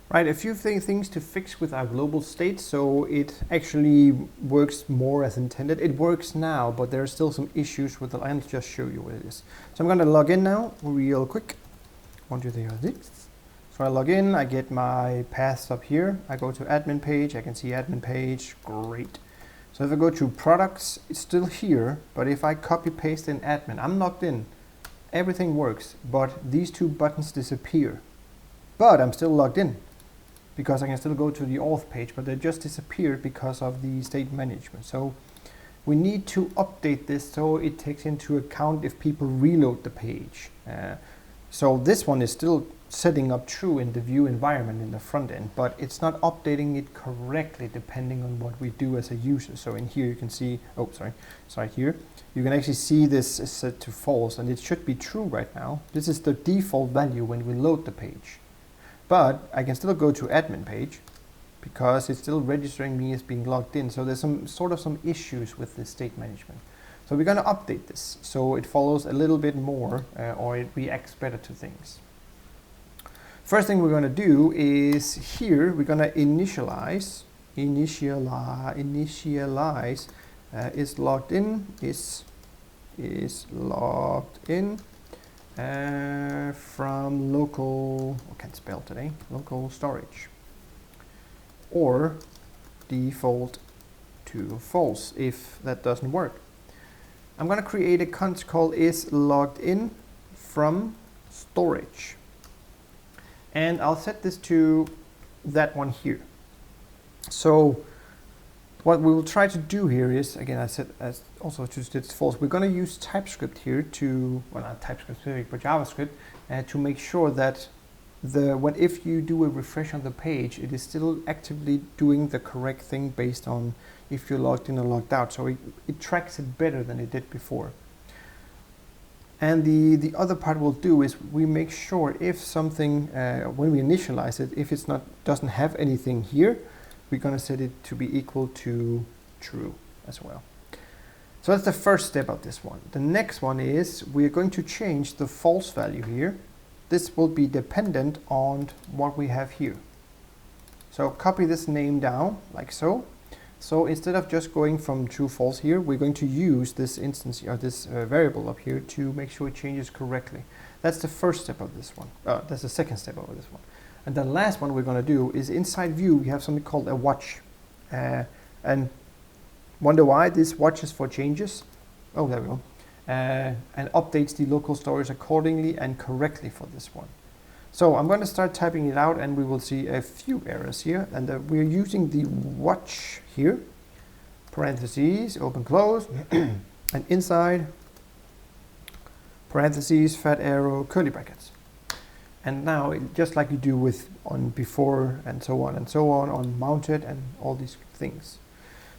Right, a few things to fix with our global state so it actually works more as intended. It works now, but there are still some issues with it. I'll just show you what it is. So I'm going to log in now real quick. 1, 2, 3, 4, 6. So I log in, I get my paths up here. I go to admin page, I can see admin page, great. So if I go to products, it's still here, but if I copy paste in admin, I'm logged in. Everything works, but these two buttons disappear. But I'm still logged in, because I can still go to the auth page, but they just disappeared because of the state management. So we need to update this so it takes into account if people reload the page. So this one is still setting up true in the view environment in the front end, but it's not updating it correctly depending on what we do as a user. So in here you can see, sorry here, you can actually see this is set to false, and it should be true right now. This is the default value when we load the page. But I can still go to admin page because it's still registering me as being logged in. So there's some issues with the state management. So we're going to update this so it follows a little bit more or it reacts better to things. First thing we're going to do is here we're going to initialize is logged in is logged in from local, I can't spell today, local storage, or default to false if that doesn't work. I'm going to create a const called is logged in from storage, and I'll set this to that one here. So what we will try to do here is, again, I said as also to it's false. We're going to use TypeScript here to, well, not TypeScript specific, but JavaScript to make sure that if you do a refresh on the page, it is still actively doing the correct thing based on if you're logged in or logged out. So it tracks it better than it did before. And the other part we'll do is we make sure if something, when we initialize it, if it's doesn't have anything here, we're going to set it to be equal to true as well. So that's the first step of this one. The next one is we're going to change the false value here. This will be dependent on what we have here. So copy this name down like so. So instead of just going from true false here, we're going to use this instance or this variable up here to make sure it changes correctly. That's the first step of this one. That's the second step of this one. And the last one we're going to do is inside view, we have something called a watch. And wonder why this watches for changes. Oh, there we go. And updates the local storage accordingly and correctly for this one. So I'm going to start typing it out and we will see a few errors here. And we're using the watch here, parentheses, open, close, and inside, parentheses, fat arrow, curly brackets. And now, just like you do with on before and so on mounted and all these things.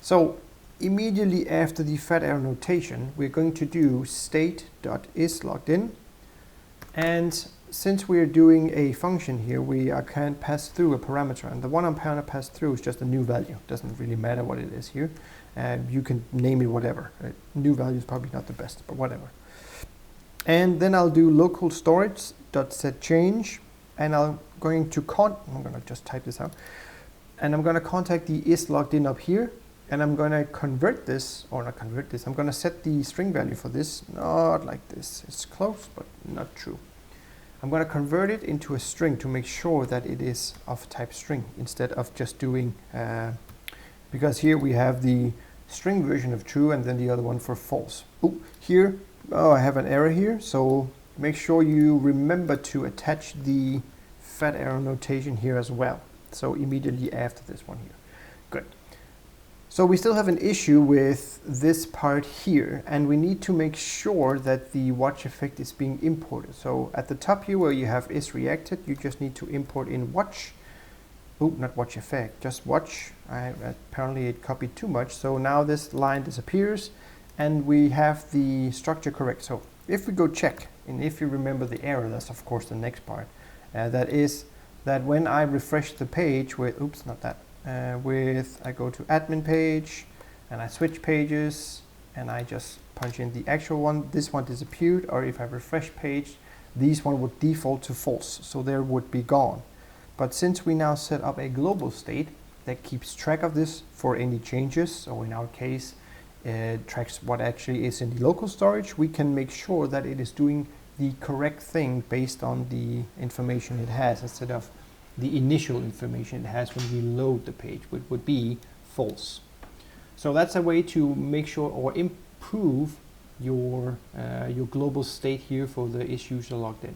So immediately after the fat arrow notation, we're going to do state.isLoggedIn. And since we're doing a function here, we can't pass through a parameter. And the one I'm going to pass through is just a new value. It doesn't really matter what it is here. You can name it whatever. New value is probably not the best, but whatever. And then I'll do local storage.setChange, and I'm going to just type this out, and I'm going to contact the isLoggedIn up here, and I'm going to convert this, or not convert this, I'm going to set the string value for this, not like this, it's close, but not true. I'm going to convert it into a string to make sure that it is of type string, instead of just doing, because here we have the string version of true, and then the other one for false. Oh, here, I have an error here, so make sure you remember to attach the fat arrow notation here as well. So immediately after this one here. Good. So we still have an issue with this part here, and we need to make sure that the watch effect is being imported. So at the top here where you have is reacted, you just need to import in watch. Oh, not watch effect, just watch. Apparently it copied too much, so now this line disappears. And we have the structure correct. So if we go check, and if you remember the error, that's of course the next part. That is that when I refresh the page with, oops, not that, I go to admin page, and I switch pages, and I just punch in the actual one, this one disappeared, or if I refresh page, these one would default to false, so there would be gone. But since we now set up a global state that keeps track of this for any changes, so in our case, tracks what actually is in the local storage, we can make sure that it is doing the correct thing based on the information it has, instead of the initial information it has when we load the page, which would be false. So that's a way to make sure or improve your global state here for the issues are logged in.